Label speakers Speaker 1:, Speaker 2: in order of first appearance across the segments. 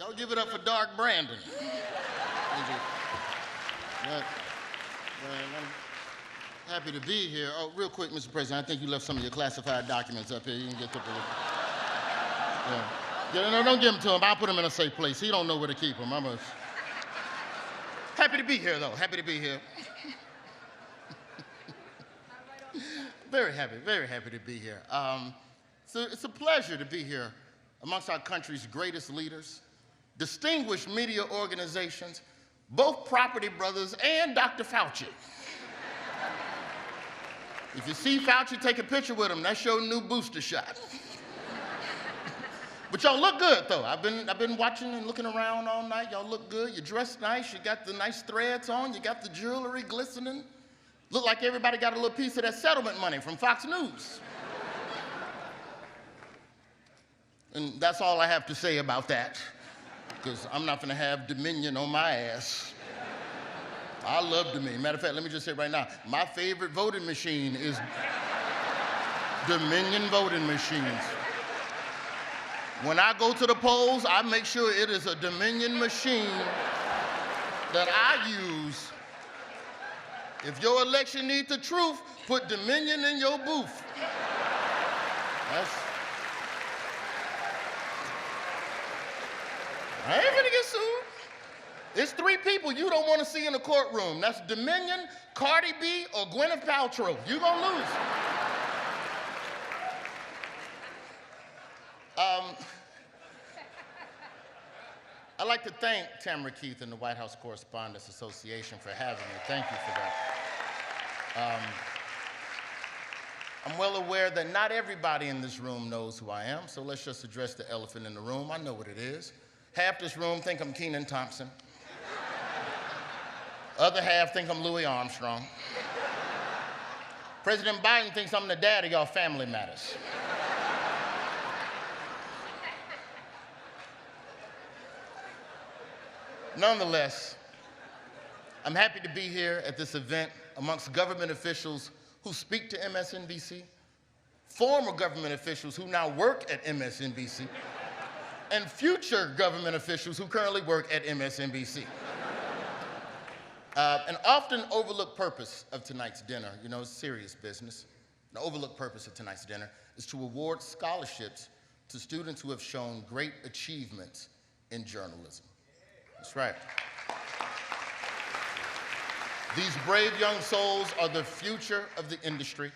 Speaker 1: Y'all give it up for Dark Brandon. I'm happy to be here. Oh, real quick, Mr. President, I think you left some of your classified documents up here. You can get them. Yeah, no, don't give them to him. I'll put them in a safe place. He don't know where to keep them. Happy to be here, though. Happy to be here. Very happy to be here. So it's a pleasure to be here amongst our country's greatest leaders, distinguished media organizations, both Property Brothers and Dr. Fauci. If you see Fauci, take a picture with him. That's your new booster shot. But y'all look good, though. I've been watching and looking around all night. Y'all look good. You dressed nice. You got the nice threads on. You got the jewelry glistening. Look like everybody got a little piece of that settlement money from Fox News. And that's all I have to say about that, because I'm not gonna have Dominion on my ass. I love Dominion. Matter of fact, let me just say right now, my favorite voting machine is Dominion voting machines. When I go to the polls, I make sure it is a Dominion machine that I use. If your election needs the truth, put Dominion in your booth. I ain't gonna get sued. It's 3 people you don't want to see in the courtroom. That's Dominion, Cardi B, or Gwyneth Paltrow. You gonna lose. I'd like to thank Tamara Keith and the White House Correspondents Association for having me. Thank you for that. I'm well aware that not everybody in this room knows who I am, so let's just address the elephant in the room. I know what it is. Half this room think I'm Kenan Thompson. Other half think I'm Louis Armstrong. President Biden thinks I'm the dad of y'all Family Matters. Nonetheless, I'm happy to be here at this event amongst government officials who speak to MSNBC, former government officials who now work at MSNBC, and future government officials who currently work at MSNBC. An often overlooked purpose of tonight's dinner, you know, it's serious business. An overlooked purpose of tonight's dinner is to award scholarships to students who have shown great achievements in journalism. That's right. These brave young souls are the future of the industry,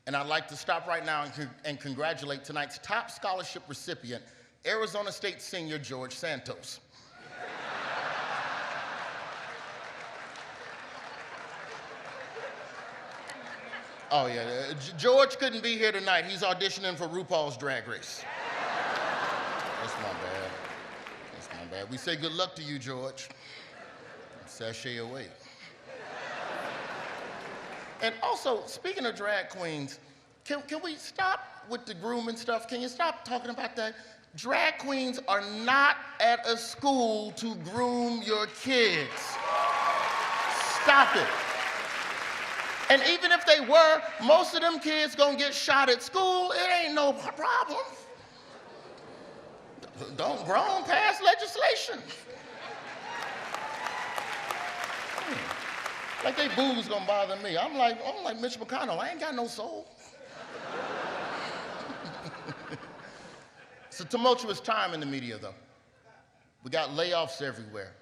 Speaker 1: and I'd like to stop right now and congratulate tonight's top scholarship recipient, Arizona State senior George Santos. Oh yeah, George couldn't be here tonight. He's auditioning for RuPaul's Drag Race. That's my bad. That's my bad. We say good luck to you, George. Sashay away. And also, speaking of drag queens, can we stop with the grooming stuff? Can you stop talking about that? Drag queens are not at a school to groom your kids. Stop it. And even if they were, most of them kids gonna get shot at school. It ain't no problem. Don't grown pass legislation. Like they boobs gonna bother me. I'm like Mitch McConnell. I ain't got no soul. It's a tumultuous time in the media, though. We got layoffs everywhere.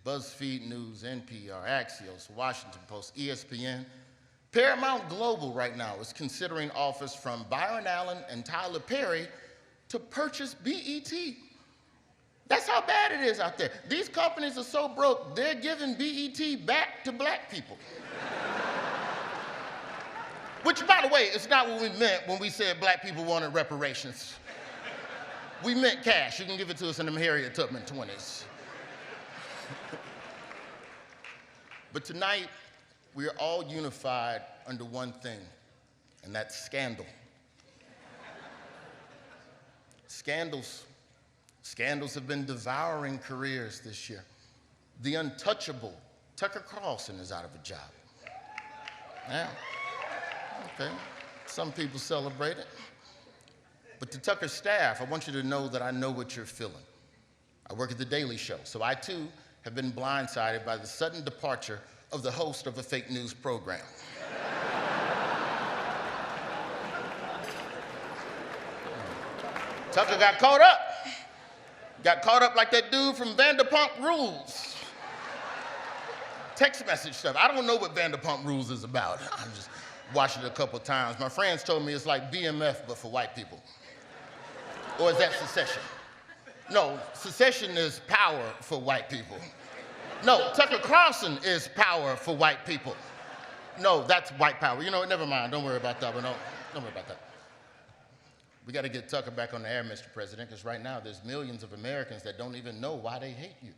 Speaker 1: BuzzFeed News, NPR, Axios, Washington Post, ESPN. Paramount Global right now is considering offers from Byron Allen and Tyler Perry to purchase BET. That's how bad it is out there. These companies are so broke, they're giving BET back to black people. Which, by the way, is not what we meant when we said black people wanted reparations. We meant cash. You can give it to us in them Harriet Tubman 20s. But tonight, we are all unified under one thing, and that's scandal. Scandals have been devouring careers this year. The untouchable Tucker Carlson is out of a job. Yeah, okay, some people celebrate it. But to Tucker's staff, I want you to know that I know what you're feeling. I work at The Daily Show, so I too have been blindsided by the sudden departure of the host of a fake news program. Tucker got caught up. Got caught up like that dude from Vanderpump Rules. Text message stuff. I don't know what Vanderpump Rules is about. I just watched it a couple times. My friends told me it's like BMF, but for white people. Or is that secession? No, secession is power for white people. No, Tucker Carlson is power for white people. No, that's white power. You know what, never mind. Don't worry about that one. No, don't worry about that. We got to get Tucker back on the air, Mr. President, because right now there's millions of Americans that don't even know why they hate you.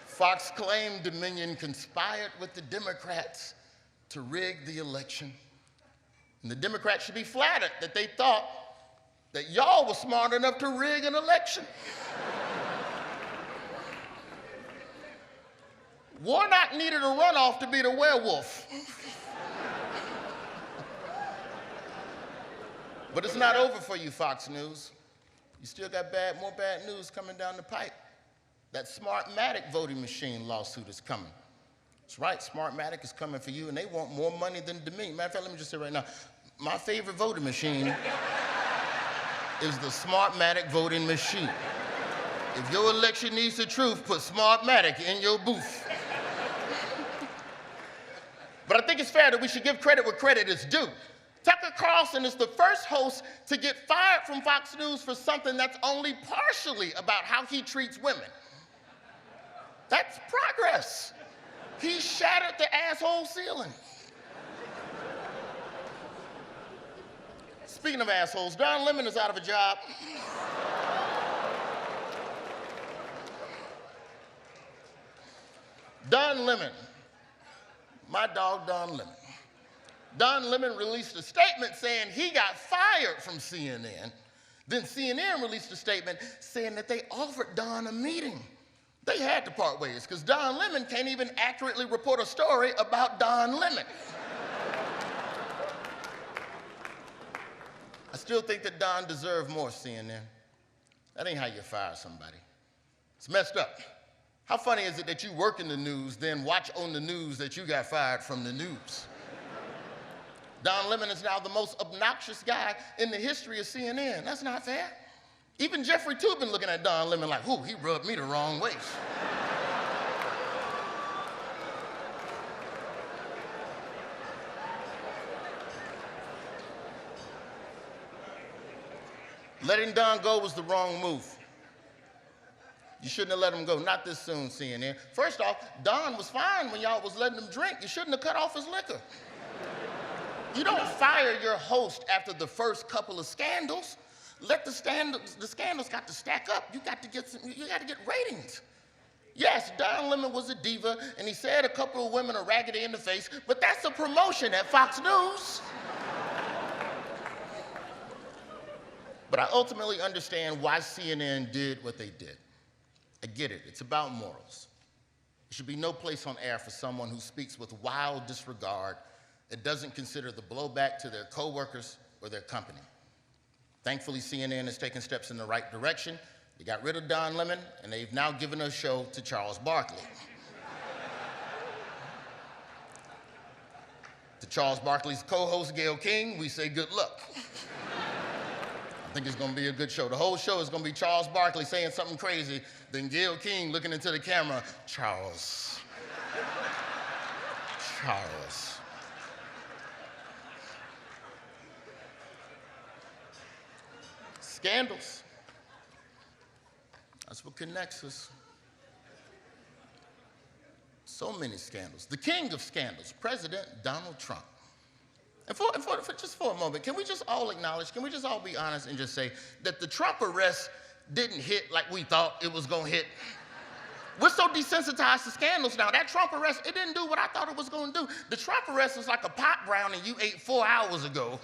Speaker 1: Fox claimed Dominion conspired with the Democrats to rig the election. And the Democrats should be flattered that they thought that y'all were smart enough to rig an election. Warnock needed a runoff to be the werewolf. But it's not over for you, Fox News. You still got more bad news coming down the pipe. That Smartmatic voting machine lawsuit is coming. That's right, Smartmatic is coming for you, and they want more money than Dominion. Matter of fact, let me just say right now, my favorite voting machine is the Smartmatic voting machine. If your election needs the truth, put Smartmatic in your booth. But I think it's fair that we should give credit where credit is due. Tucker Carlson is the first host to get fired from Fox News for something that's only partially about how he treats women. That's progress. He shattered the asshole ceiling. Speaking of assholes, Don Lemon is out of a job. Don Lemon, my dog Don Lemon. Don Lemon released a statement saying he got fired from CNN. Then CNN released a statement saying that they offered Don a meeting. They had to part ways because Don Lemon can't even accurately report a story about Don Lemon. I still think that Don deserved more, CNN. That ain't how you fire somebody. It's messed up. How funny is it that you work in the news, then watch on the news that you got fired from the news? Don Lemon is now the most obnoxious guy in the history of CNN. That's not fair. Even Jeffrey Toobin looking at Don Lemon like, ooh, he rubbed me the wrong way. Letting Don go was the wrong move. You shouldn't have let him go. Not this soon, CNN. First off, Don was fine when y'all was letting him drink. You shouldn't have cut off his liquor. You don't fire your host after the first couple of scandals. Let the scandals got to stack up. You got to get ratings. Yes, Don Lemon was a diva, and he said a couple of women are raggedy in the face, but that's a promotion at Fox News. But I ultimately understand why CNN did what they did. I get it. It's about morals. There should be no place on air for someone who speaks with wild disregard and doesn't consider the blowback to their coworkers or their company. Thankfully, CNN has taken steps in the right direction. They got rid of Don Lemon, and they've now given a show to Charles Barkley. To Charles Barkley's co-host, Gayle King, we say good luck. I think it's going to be a good show. The whole show is going to be Charles Barkley saying something crazy, then Gayle King looking into the camera, Charles. Charles. Scandals. That's what connects us. So many scandals. The king of scandals, President Donald Trump. And just for a moment, can we just all acknowledge, can we just all be honest and just say that the Trump arrest didn't hit like we thought it was going to hit? We're so desensitized to scandals now. That Trump arrest, it didn't do what I thought it was going to do. The Trump arrest was like a pot brownie you ate 4 hours ago.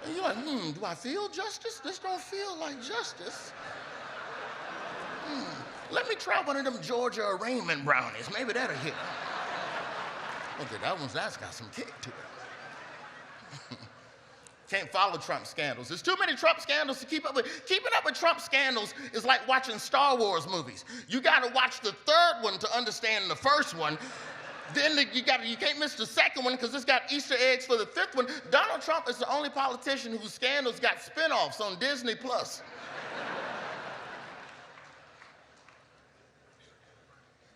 Speaker 1: And you're like, do I feel justice? This don't feel like justice. Let me try one of them Georgia arraignment brownies. Maybe that'll hit. Okay, that's got some kick to it. Can't follow Trump scandals. There's too many Trump scandals to keep up with. Keeping up with Trump scandals is like watching Star Wars movies. You got to watch the third one to understand the first one. Then you can't miss the second one because it's got Easter eggs for the fifth one. Donald Trump is the only politician whose scandals got spinoffs on Disney+.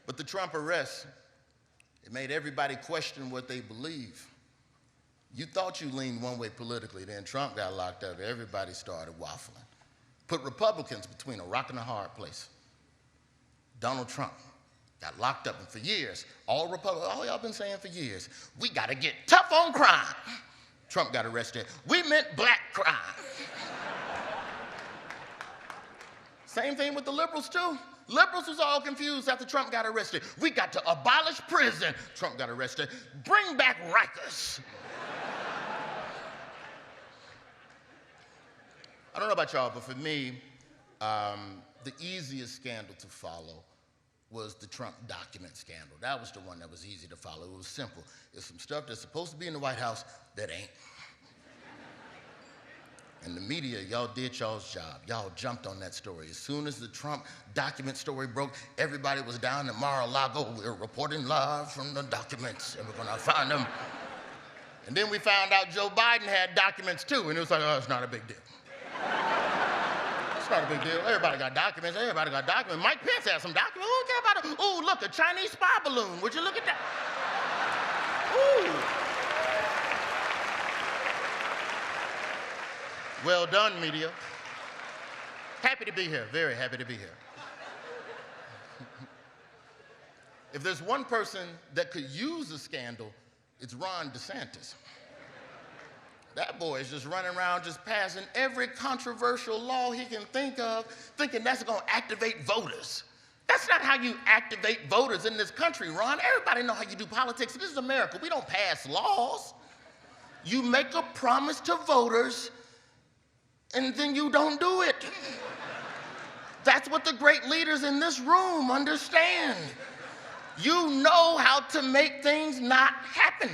Speaker 1: But the Trump arrest, it made everybody question what they believe. You thought you leaned one way politically, then Trump got locked up. Everybody started waffling. Put Republicans between a rock and a hard place. Donald Trump got locked up, and for years, all y'all been saying for years, we gotta get tough on crime. Trump got arrested. We meant black crime. Same thing with the liberals too. Liberals was all confused after Trump got arrested. We got to abolish prison. Trump got arrested. Bring back Rikers. I don't know about y'all, but for me, the easiest scandal to follow was the Trump document scandal. That was the one that was easy to follow. It was simple. It's some stuff that's supposed to be in the White House that ain't. And the media, y'all did y'all's job. Y'all jumped on that story. As soon as the Trump document story broke, everybody was down at Mar-a-Lago. We're reporting live from the documents, and we're gonna find them. And then we found out Joe Biden had documents too, and it was like, oh, it's not a big deal. It's not a big deal. Everybody got documents. Everybody got documents. Mike Pence had some documents. Who care about it? Ooh, look, a Chinese spy balloon. Would you look at that? Ooh. Well done, media. Happy to be here. Very happy to be here. If there's one person that could use a scandal, it's Ron DeSantis. That boy is just running around just passing every controversial law he can think of, thinking that's going to activate voters. That's not how you activate voters in this country, Ron. Everybody know how you do politics. This is America. We don't pass laws. You make a promise to voters, and then you don't do it. That's what the great leaders in this room understand. You know how to make things not happen.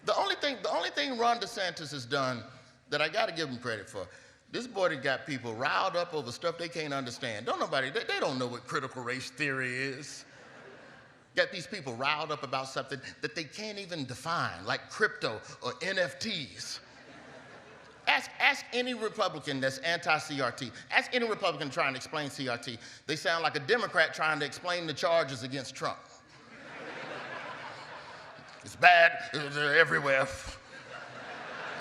Speaker 1: The only thing Ron DeSantis has done that I got to give him credit for, this boy that got people riled up over stuff they can't understand. They don't know what critical race theory is. Got these people riled up about something that they can't even define, like crypto or NFTs. Ask any Republican that's anti-CRT. Ask any Republican trying to explain CRT. They sound like a Democrat trying to explain the charges against Trump. It's bad, it's everywhere.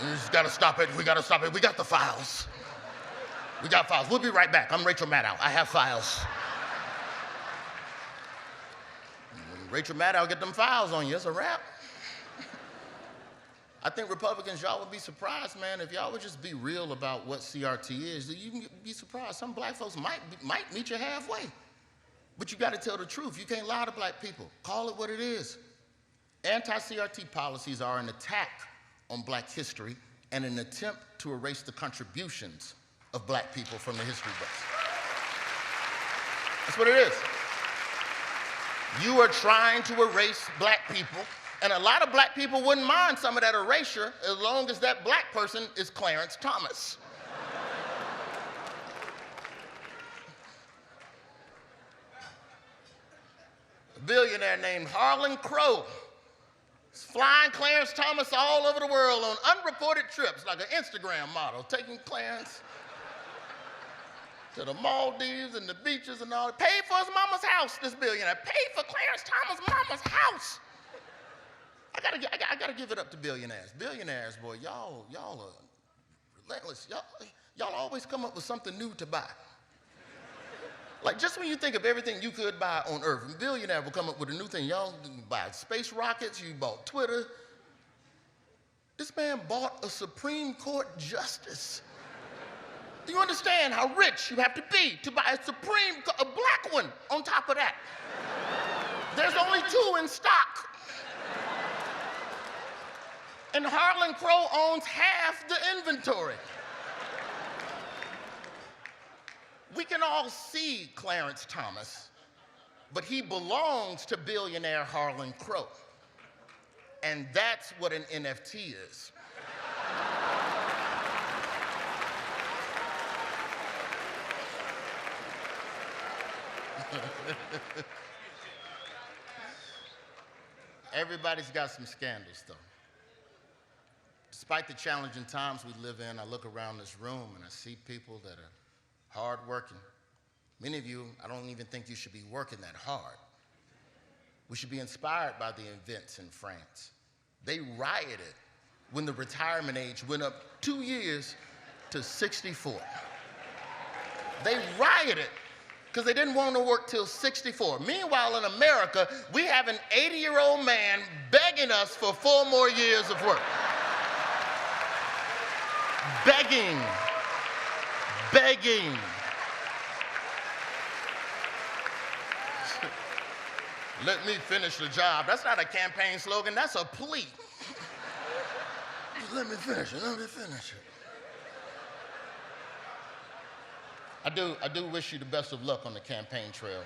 Speaker 1: We just gotta stop it, we gotta stop it. We got the files. We got files. We'll be right back. I'm Rachel Maddow. I have files. When Rachel Maddow get them files on you, it's a wrap. I think Republicans, y'all would be surprised, man, if y'all would just be real about what CRT is. You can be surprised. Some black folks might meet you halfway. But you gotta tell the truth. You can't lie to black people. Call it what it is. Anti-CRT policies are an attack on black history and an attempt to erase the contributions of black people from the history books. That's what it is. You are trying to erase black people, and a lot of black people wouldn't mind some of that erasure as long as that black person is Clarence Thomas. A billionaire named Harlan Crow is flying Clarence Thomas all over the world on unreported trips, like an Instagram model, taking Clarence to the Maldives and the beaches and all. Paid for his mama's house, this billionaire. Paid for Clarence Thomas' mama's house. I gotta give it up to billionaires. Billionaires, boy, y'all are relentless. Y'all always come up with something new to buy. Like, just when you think of everything you could buy on Earth, a billionaire will come up with a new thing. Y'all buy space rockets, you bought Twitter. This man bought a Supreme Court justice. Do you understand how rich you have to be to buy a black one on top of that? There's only 2 in stock. And Harlan Crow owns half the inventory. We can all see Clarence Thomas, but he belongs to billionaire Harlan Crow. And that's what an NFT is. Everybody's got some scandals, though. Despite the challenging times we live in, I look around this room and I see people that are hardworking. Many of you, I don't even think you should be working that hard. We should be inspired by the events in France. They rioted when the retirement age went up 2 years to 64. They rioted because they didn't want to work till 64. Meanwhile, in America, we have an 80-year-old man begging us for 4 more years of work. Begging. Begging. Let me finish the job. That's not a campaign slogan, that's a plea. Just let me finish it, let me finish it. I do wish you the best of luck on the campaign trail,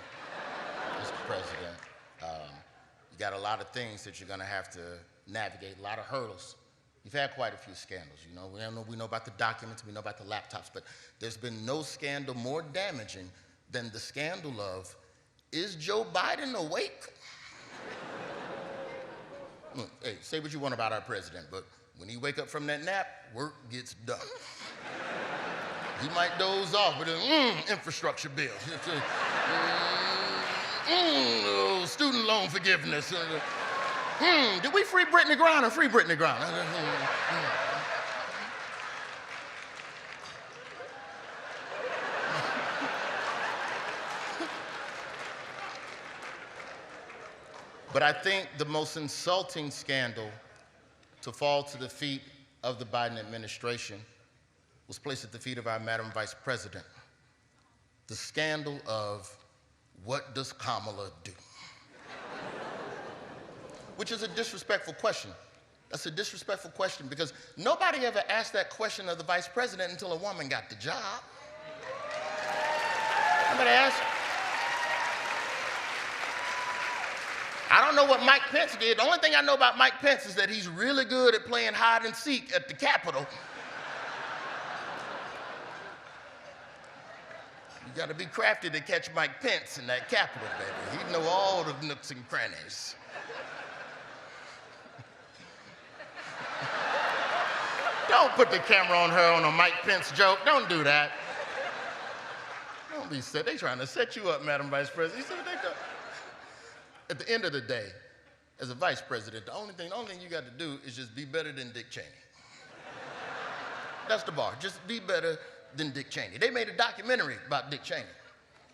Speaker 1: Mr. President. You got a lot of things that you're gonna have to navigate, a lot of hurdles. You've had quite a few scandals, you know. We know about the documents, we know about the laptops, but there's been no scandal more damaging than the scandal of, is Joe Biden awake? Look, hey, say what you want about our president, but when he wake up from that nap, work gets done. He might doze off with his infrastructure bill. Student loan forgiveness. Did we free Brittany Griner? Free Brittany Griner. But I think the most insulting scandal to fall to the feet of the Biden administration was placed at the feet of our Madam Vice President. The scandal of, what does Kamala do? Which is a disrespectful question. That's a disrespectful question because nobody ever asked that question of the Vice President until a woman got the job. Nobody asked. I don't know what Mike Pence did. The only thing I know about Mike Pence is that he's really good at playing hide and seek at the Capitol. You gotta be crafty to catch Mike Pence in that Capitol, baby. He'd know all the nooks and crannies. Don't put the camera on her on a Mike Pence joke. Don't do that. Don't be set. They trying to set you up, Madam Vice President. You see what they do? At the end of the day, as a vice president, the only thing you got to do is just be better than Dick Cheney. That's the bar. Just be better than Dick Cheney. They made a documentary about Dick Cheney.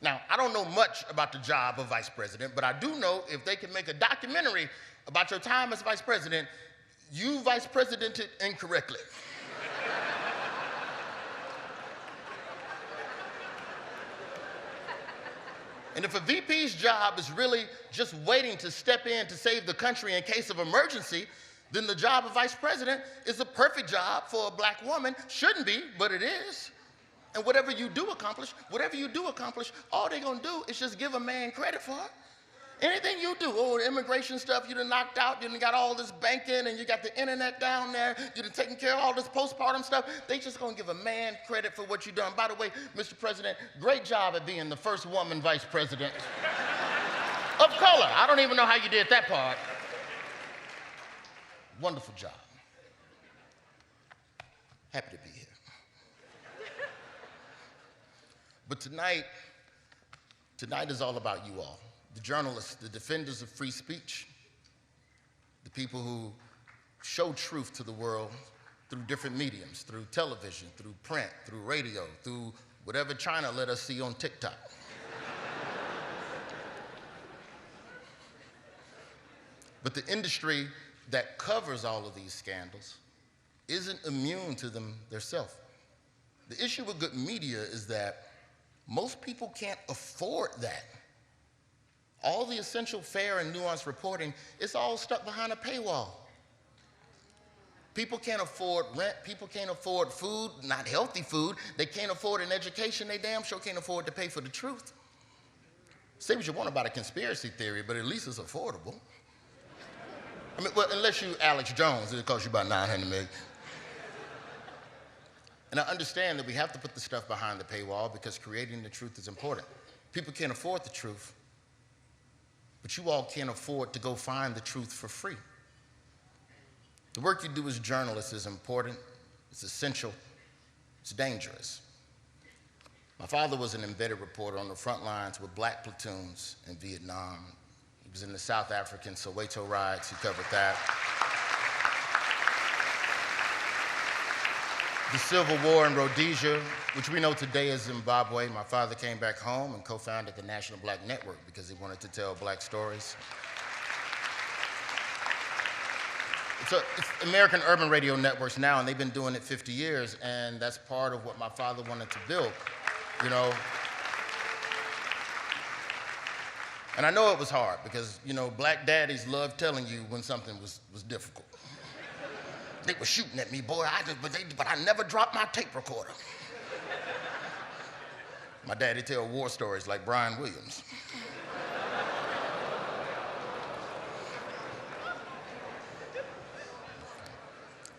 Speaker 1: Now, I don't know much about the job of vice president, but I do know if they can make a documentary about your time as vice president, you vice presidented incorrectly. And if a VP's job is really just waiting to step in to save the country in case of emergency, then the job of vice president is a perfect job for a black woman. Shouldn't be, but it is. And whatever you do accomplish, all they're gonna do is just give a man credit for it. Anything you do, the immigration stuff you done knocked out, you done got all this banking and you got the internet down there, you done taken care of all this postpartum stuff, they just gonna give a man credit for what you done. By the way, Mr. President, great job at being the first woman vice president of color. I don't even know how you did that part. Wonderful job. Happy to be here. But tonight is all about you all. The journalists, the defenders of free speech, the people who show truth to the world through different mediums, through television, through print, through radio, through whatever China let us see on TikTok. But the industry that covers all of these scandals isn't immune to them themselves. The issue with good media is that most people can't afford that. All the essential, fair, and nuanced reporting, it's all stuck behind a paywall. People can't afford rent, people can't afford food, not healthy food. They can't afford an education, they damn sure can't afford to pay for the truth. Say what you want about a conspiracy theory, but at least it's affordable. I mean, well, unless you Alex Jones, it'll cost you about 900 million. And I understand that we have to put the stuff behind the paywall because creating the truth is important. People can't afford the truth, but you all can't afford to go find the truth for free. The work you do as journalists is important, it's essential, it's dangerous. My father was an embedded reporter on the front lines with black platoons in Vietnam. He was in the South African Soweto riots, he covered that. The Civil War in Rhodesia, which we know today as Zimbabwe. My father came back home and co-founded the National Black Network because he wanted to tell black stories. It's American Urban Radio Networks now, and they've been doing it 50 years, and that's part of what my father wanted to build, you know. And I know it was hard because, you know, black daddies love telling you when something was difficult. They were shooting at me, boy, but I never dropped my tape recorder. My daddy tell war stories like Brian Williams.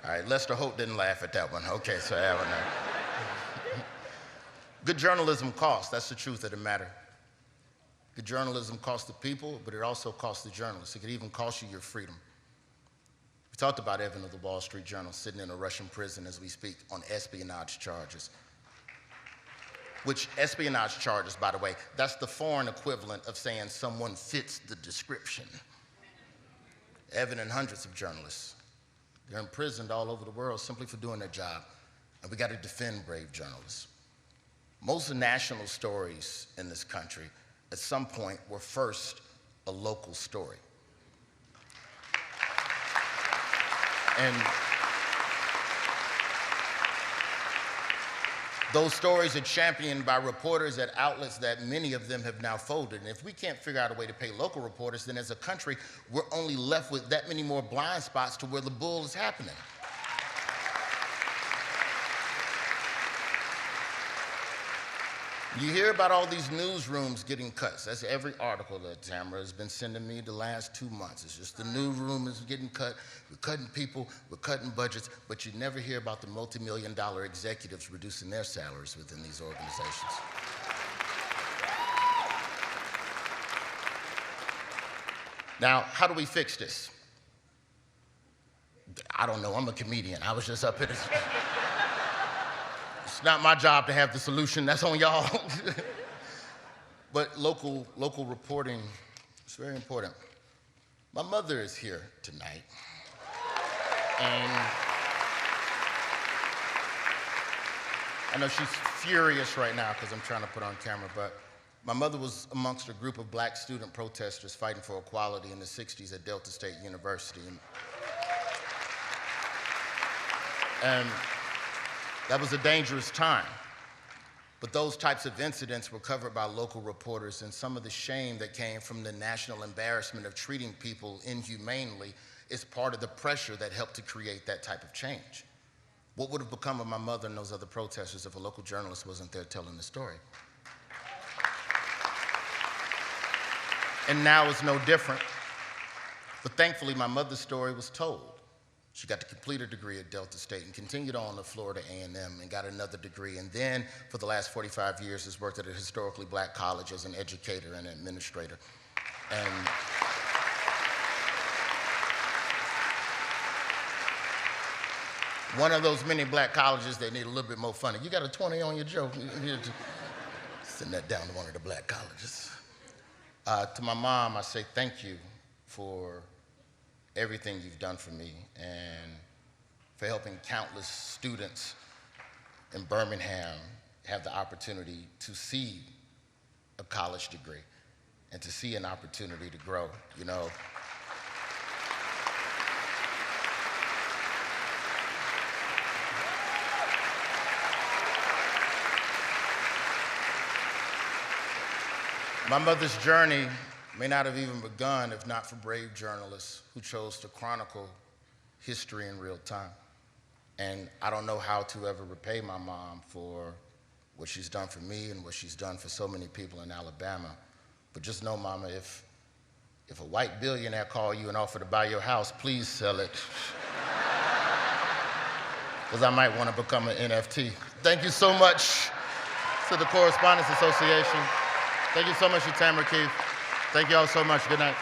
Speaker 1: All right, Lester Holt didn't laugh at that one. Okay, so I have another. Good journalism costs, that's the truth of the matter. Good journalism costs the people, but it also costs the journalists. It could even cost you your freedom. We talked about Evan of the Wall Street Journal sitting in a Russian prison as we speak on espionage charges. Which espionage charges, by the way, that's the foreign equivalent of saying someone fits the description. Evan and hundreds of journalists, they're imprisoned all over the world simply for doing their job. And we got to defend brave journalists. Most national stories in this country at some point were first a local story. And those stories are championed by reporters at outlets that many of them have now folded. And if we can't figure out a way to pay local reporters, then as a country, we're only left with that many more blind spots to where the bull is happening. You hear about all these newsrooms getting cuts. That's every article that Tamara has been sending me the last 2 months. It's just the newsroom is getting cut. We're cutting people, we're cutting budgets, but you never hear about the multi-million-dollar executives reducing their salaries within these organizations. Now, how do we fix this? I don't know, I'm a comedian. I was just up here. It's not my job to have the solution, that's on y'all. But local reporting is very important. My mother is here tonight. And I know she's furious right now because I'm trying to put on camera, but my mother was amongst a group of black student protesters fighting for equality in the 60s at Delta State University. And that was a dangerous time. But those types of incidents were covered by local reporters, and some of the shame that came from the national embarrassment of treating people inhumanely is part of the pressure that helped to create that type of change. What would have become of my mother and those other protesters if a local journalist wasn't there telling the story? And now it's no different. But thankfully, my mother's story was told. She got to complete her degree at Delta State and continued on to Florida A&M and got another degree. And then, for the last 45 years, has worked at a historically black college as an educator and administrator. And one of those many black colleges that need a little bit more funding. You got a 20 on your joke. Send that down to one of the black colleges. To my mom, I say thank you for everything you've done for me and for helping countless students in Birmingham have the opportunity to see a college degree and to see an opportunity to grow, you know. My mother's journey may not have even begun if not for brave journalists who chose to chronicle history in real time. And I don't know how to ever repay my mom for what she's done for me and what she's done for so many people in Alabama. But just know, Mama, If a white billionaire call you and offer to buy your house, please sell it. Because I might want to become an NFT. Thank you so much to the Correspondents Association. Thank you so much to Tamara Keith. Thank you all so much. Good night.